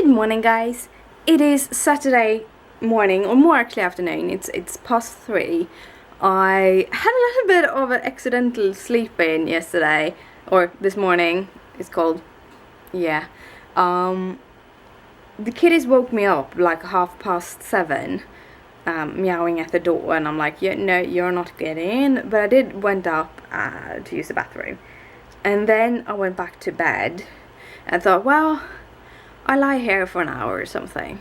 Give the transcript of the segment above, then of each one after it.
Good morning, guys. It is Saturday morning, or more actually afternoon. It's past 3. I had a little bit of an accidental sleep in yesterday, or this morning. It's called. Yeah. The kiddies woke me up like 7:30, meowing at the door, and I'm like, yeah, no, you're not getting in. But I did went up to use the bathroom, and then I went back to bed, and thought, well, I lie here for an hour or something.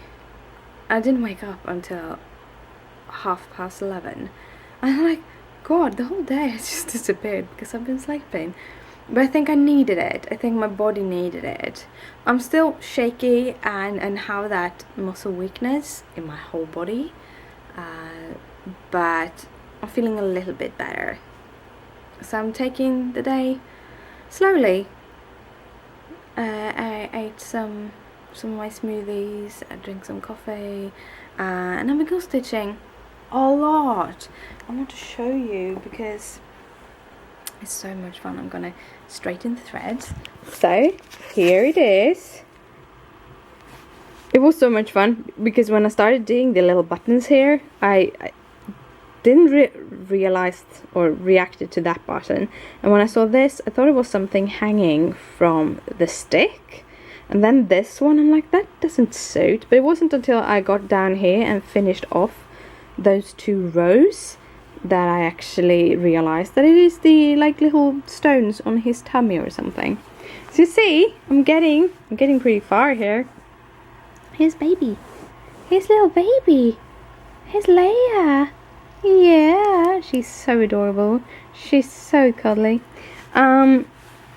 I didn't wake up until 11:30. And I'm like, God, the whole day has just disappeared because I've been sleeping. But I think I needed it. I think my body needed it. I'm still shaky and have that muscle weakness in my whole body. But I'm feeling a little bit better. So I'm taking the day slowly. I ate some of my smoothies, I drank some coffee, and I've been ghost stitching a lot. I want to show you because it's so much fun. I'm gonna straighten the threads. So here it is. It was so much fun because when I started doing the little buttons here, I didn't realize or reacted to that button, and when I saw this, I thought it was something hanging from the stick. And then this one, I'm like, that doesn't suit. But it wasn't until I got down here and finished off those 2 rows that I actually realized that it is the like little stones on his tummy or something. So you see, I'm getting pretty far here. Here's baby. Here's little baby. Here's Leia. Yeah, she's so adorable. She's so cuddly. And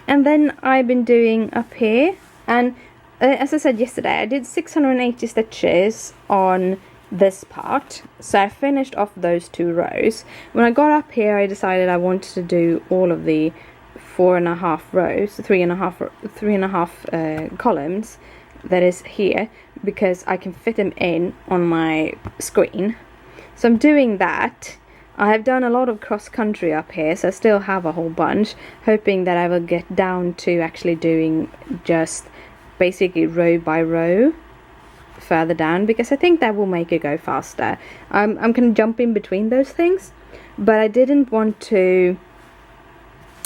then I've been doing up here. And as I said yesterday, I did 680 stitches on this part. So I finished off those 2 rows. When I got up here, I decided I wanted to do all of the 4.5 rows, 3.5 columns that is here, because I can fit them in on my screen. So I'm doing that. I have done a lot of cross country up here, so I still have a whole bunch, hoping that I will get down to actually doing just basically row by row further down, because I think that will make it go faster. I'm gonna jump in between those things, but I didn't want to.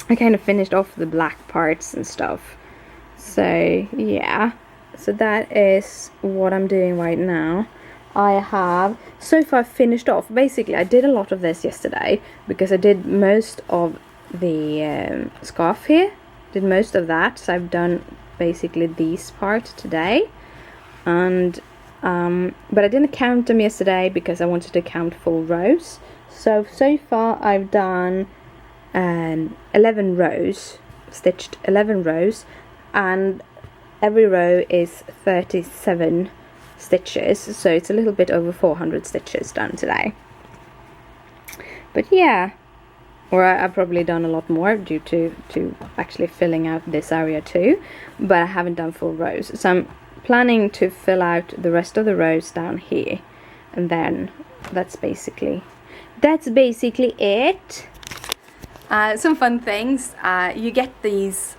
I kind of finished off the black parts and stuff. So yeah, so that is what I'm doing right now. I have so far finished off. Basically, I did a lot of this yesterday because I did most of the scarf here. Did most of that, so I've done basically these parts today. And but I didn't count them yesterday because I wanted to count full rows. So far I've done 11 rows, stitched 11 rows, and every row is 37 stitches, so it's a little bit over 400 stitches done today. But yeah, or I've probably done a lot more due to actually filling out this area too, but I haven't done full rows, so I'm planning to fill out the rest of the rows down here, and then that's basically it. Some fun things, you get these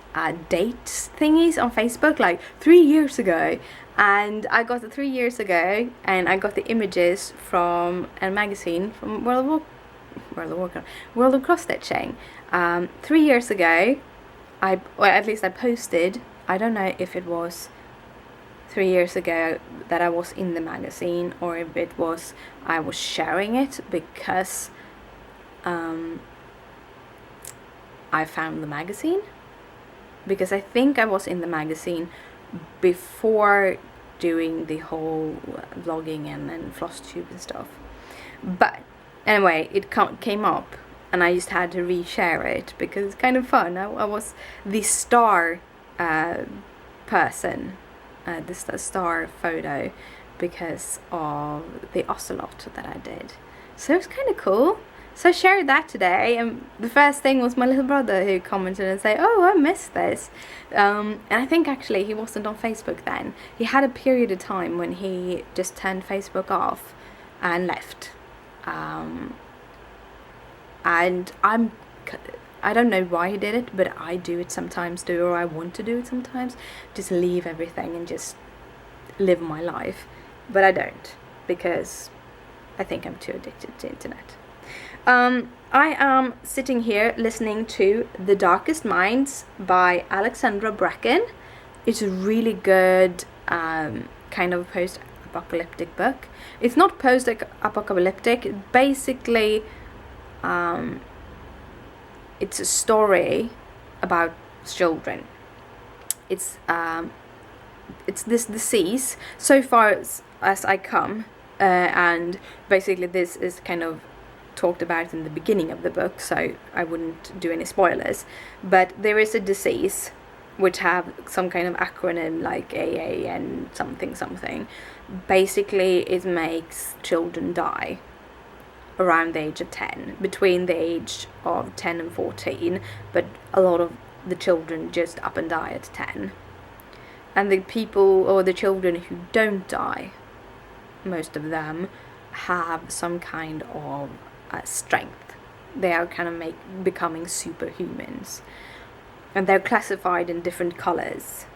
date thingies on Facebook, like 3 years ago. And I got it 3 years ago, and I got the images from a magazine from World of Cross Stitching. 3 years ago, at least I posted. I don't know if it was 3 years ago that I was in the magazine, or if it was I was sharing it because I found the magazine. Because I think I was in the magazine before doing the whole vlogging and floss tube and stuff. But anyway, it came up, and I just had to reshare it because it's kind of fun. I was the star person, the star photo, because of the ocelot that I did. So it's kind of cool. So I shared that today, and the first thing was my little brother who commented and said, oh, I missed this. And I think actually he wasn't on Facebook then. He had a period of time when he just turned Facebook off and left. And I don't know why he did it, but I do it sometimes too, or I want to do it sometimes. Just leave everything and just live my life, but I don't, because I think I'm too addicted to internet. I am sitting here listening to The Darkest Minds by Alexandra Bracken. It's a really good kind of post-apocalyptic book. It's not post-apocalyptic. Basically, it's a story about children. It's this disease, so far as I come, and basically this is kind of talked about in the beginning of the book, so I wouldn't do any spoilers. But there is a disease which have some kind of acronym like AA and something. Basically, it makes children die around the age of 10, between the age of 10 and 14, but a lot of the children just up and die at 10. And the people, or the children who don't die, most of them have some kind of strength. They are kind of becoming superhumans. And they're classified in different colors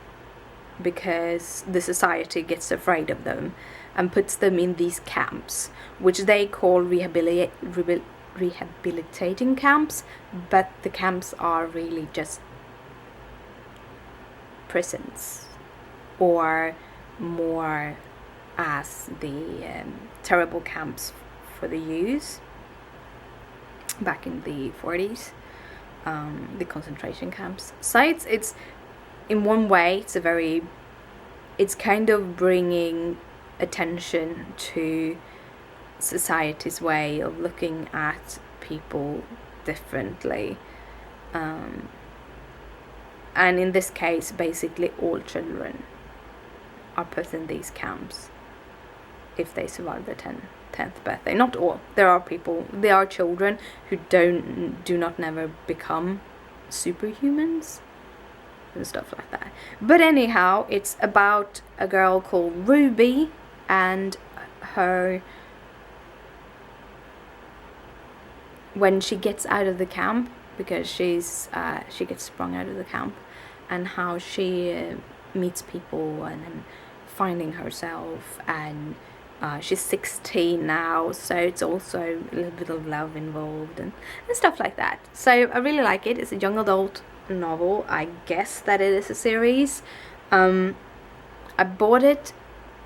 because the society gets afraid of them and puts them in these camps, which they call rehabilitating camps, but the camps are really just prisons, or more as the terrible camps for the youths back in the 40s, the concentration camps. So it's in one way, it's kind of bringing attention to society's way of looking at people differently. And in this case, basically all children are put in these camps if they survive their 10th birthday. Not all. There are children who do not never become superhumans and stuff like that. But anyhow, it's about a girl called Ruby and her, when she gets out of the camp, because she gets sprung out of the camp, and how she meets people and finding herself, and she's 16 now, so it's also a little bit of love involved and stuff like that. So I really like it. It's a young adult novel. I guess that it is a series. I bought it.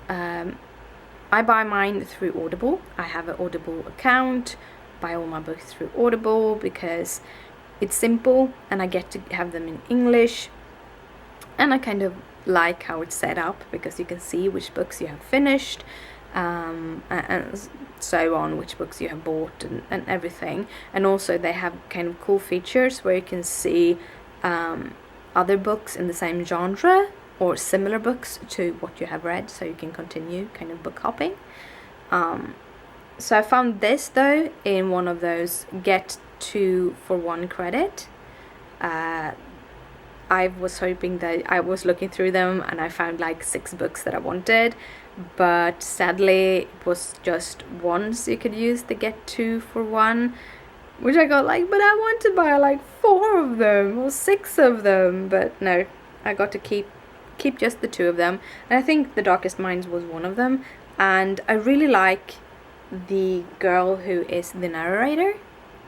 I buy mine through Audible. I have an Audible account. Buy all my books through Audible because it's simple and I get to have them in English. And I kind of like how it's set up because you can see which books you have finished, and so on, which books you have bought and everything. And also they have kind of cool features where you can see other books in the same genre or similar books to what you have read, so you can continue kind of book hopping. So I found this though in one of those get 2 for 1 credit. I was hoping that I was looking through them and I found like 6 books that I wanted, but sadly it was just once you could use the get 2 for 1, which I got like, but I want to buy like 4 of them or 6 of them, but no, I got to keep just the 2 of them. And I think The Darkest Minds was one of them, and I really like the girl who is the narrator.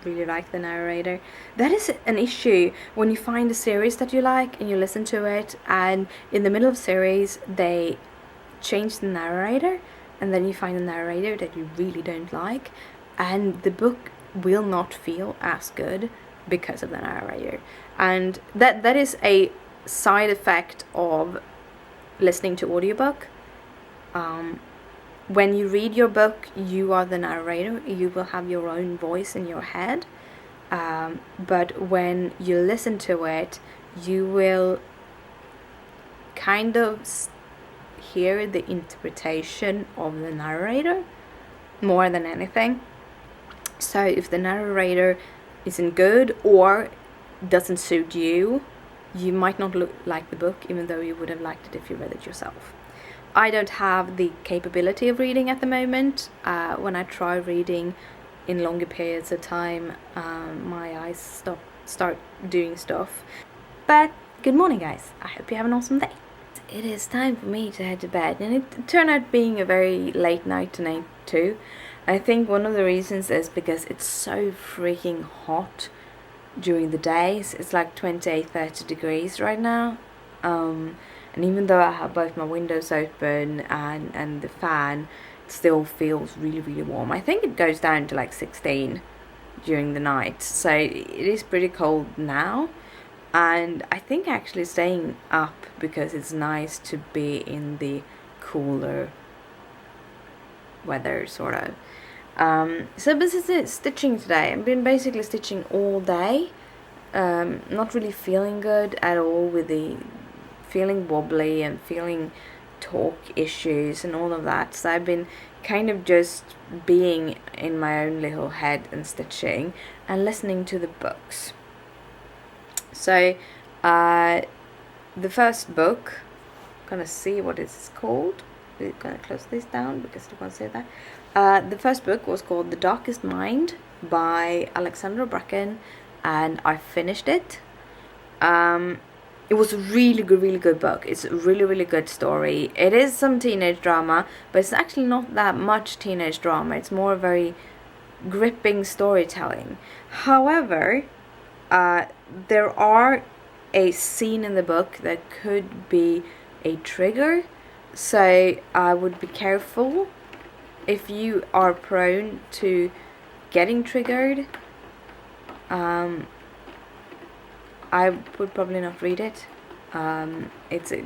Really like the narrator. That is an issue when you find a series that you like and you listen to it, and in the middle of series they change the narrator, and then you find a narrator that you really don't like, and the book will not feel as good because of the narrator. And that is a side effect of listening to audiobook. When you read your book, you are the narrator. You will have your own voice in your head. But when you listen to it, you will kind of hear the interpretation of the narrator more than anything. So if the narrator isn't good or doesn't suit you, you might not like the book, even though you would have liked it if you read it yourself. I don't have the capability of reading at the moment. When I try reading in longer periods of time, my eyes start doing stuff. But good morning, guys. I hope you have an awesome day. it is time for me to head to bed, and it turned out being a very late night tonight too. I think one of the reasons is because it's so freaking hot during the days. It's like 28-30 degrees right now, and even though I have both my windows open and the fan, it still feels really, really warm. I think it goes down to like 16 during the night, so it is pretty cold now. And I think actually staying up because it's nice to be in the cooler weather, sort of. So this is it, stitching today. I've been basically stitching all day. Not really feeling good at all, with the feeling wobbly and feeling talk issues and all of that. So I've been kind of just being in my own little head and stitching and listening to the books. So the first book, I'm gonna see what it's called. We're gonna close this down because I won't say that. The first book was called The Darkest Mind by Alexandra Bracken, and I finished it. It was a really good book. It's a really good story. It is some teenage drama, but it's actually not that much teenage drama. It's more very gripping storytelling. However, there are a scene in the book that could be a trigger, so I would be careful if you are prone to getting triggered. I would probably not read it. It's a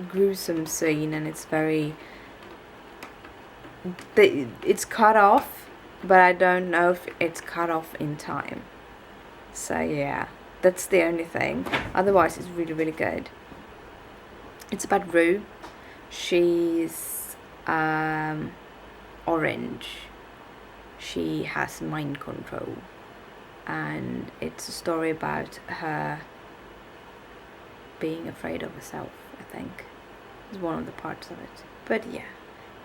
gruesome scene, and it's it's cut off, but I don't know if it's cut off in time. So yeah, that's the only thing. Otherwise, it's really good. It's about Rue. She's orange. She has mind control, and it's a story about her being afraid of herself, I think. It's one of the parts of it. But yeah,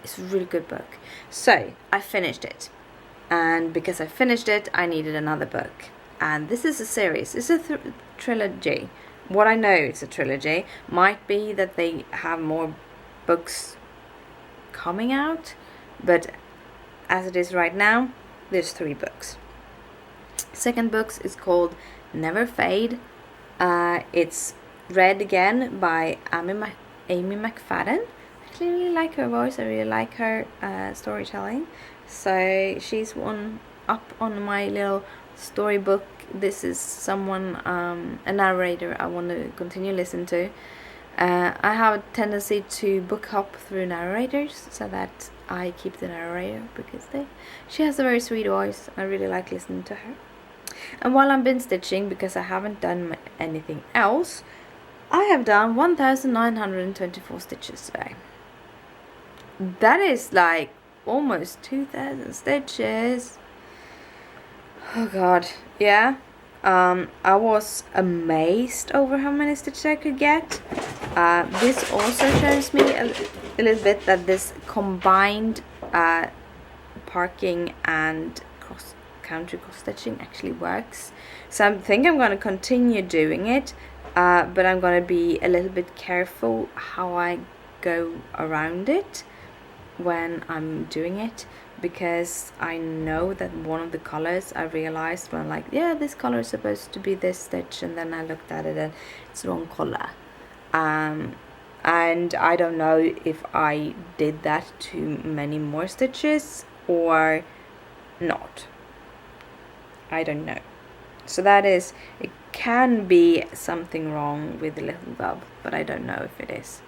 it's a really good book. So I finished it, and because I finished it, I needed another book. And this is a series. It's a trilogy. What I know, it's a trilogy. Might be that they have more books coming out, but as it is right now, there's 3 books. Second book is called Never Fade. It's read again by Amy McFadden. I actually really like her voice. I really like her storytelling. So she's one up on my little storybook. This is someone, a narrator I want to continue listening to. I have a tendency to book hop through narrators, so that I keep the narrator because she has a very sweet voice. I really like listening to her. And while I've been stitching, because I haven't done anything else, I have done 1,924 stitches today. That is like almost 2,000 stitches. Oh god, yeah. I was amazed over how many stitches I could get. This also shows me a little bit that this combined parking and cross-country cross-stitching actually works. So I think I'm going to continue doing it, but I'm going to be a little bit careful how I go around it when I'm doing it, because I know that one of the colors I realized when I'm like, yeah, this color is supposed to be this stitch, and then I looked at it and it's the wrong color. And I don't know if I did that to many more stitches or not. I don't know. So that is, it can be something wrong with the little glove, but I don't know if it is.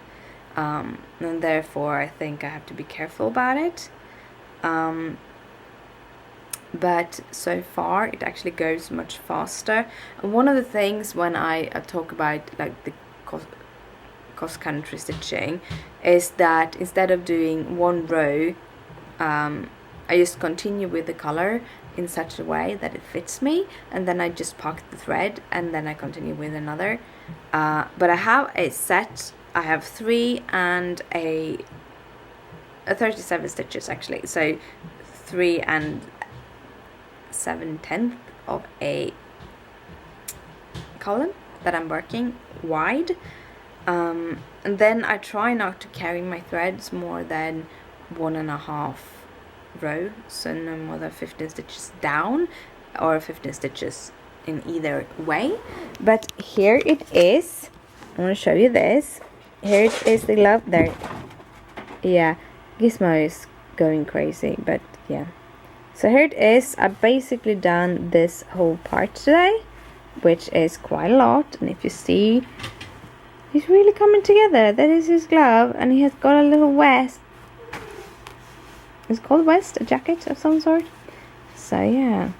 And therefore I think I have to be careful about it. But so far it actually goes much faster. And one of the things when I talk about like the cross-country stitching is that instead of doing one row, I just continue with the color in such a way that it fits me, and then I just pocket the thread and then I continue with another. But I have a set. I have 3 and a 37 stitches actually, so 3 and 7/10 of a column that I'm working wide, And then I try not to carry my threads more than 1.5 row, so no more than 15 stitches down or 15 stitches in either way. But here it is. I want to show you this. Here it is, the glove there. Yeah, Gizmo is going crazy, but yeah. So here it is. I've basically done this whole part today, which is quite a lot. And if you see, he's really coming together. That is his glove, and he has got a little vest. It's called vest, a jacket of some sort. So yeah,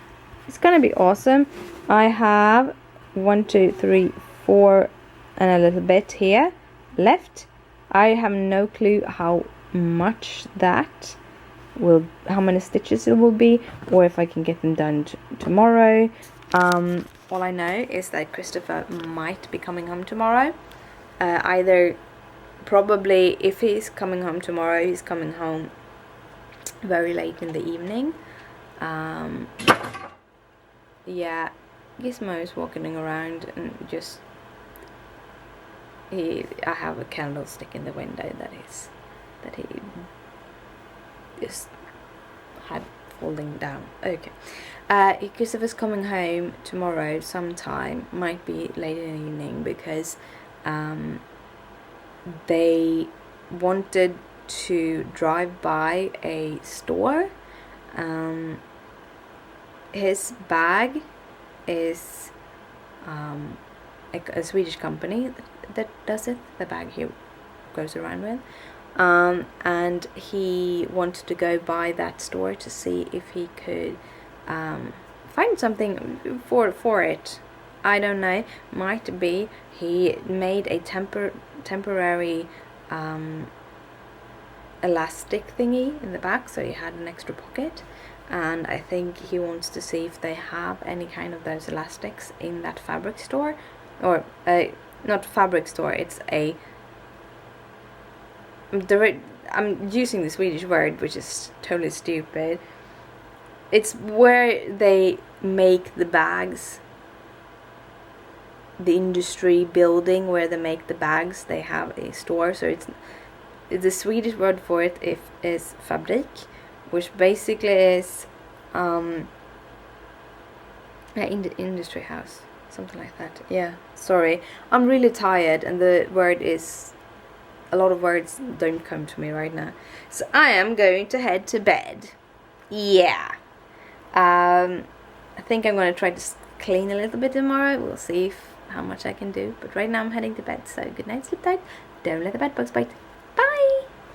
it's gonna be awesome. I have 1, 2, 3, 4 and a little bit here left. I have no clue how much that will, how many stitches it will be, or if I can get them done tomorrow. All I know is that Christopher might be coming home tomorrow. Either, probably, if he's coming home tomorrow, he's coming home very late in the evening. Yeah, Gizmo is walking around and just, I have a candlestick in the window that he just had falling down. Okay. Christopher's coming home tomorrow sometime, might be late in the evening, because they wanted to drive by a store. His bag is a Swedish company that does it, the bag he goes around with. And he wanted to go by that store to see if he could find something for it. I don't know, might be he made a temporary elastic thingy in the back, so he had an extra pocket, and I think he wants to see if they have any kind of those elastics in that fabric store, or not fabric store, it's a, I'm using the Swedish word, which is totally stupid. It's where they make the bags, the industry building where they make the bags. They have a store, so it's the Swedish word for it is fabrik, which basically is industry house, something like that. Yeah, sorry, I'm really tired, and the word is, a lot of words don't come to me right now, so I am going to head to bed. Yeah. I think I'm gonna try to clean a little bit tomorrow. We'll see how much I can do, but right now I'm heading to bed. So good night, sleep tight, don't let the bed bugs bite. Bye.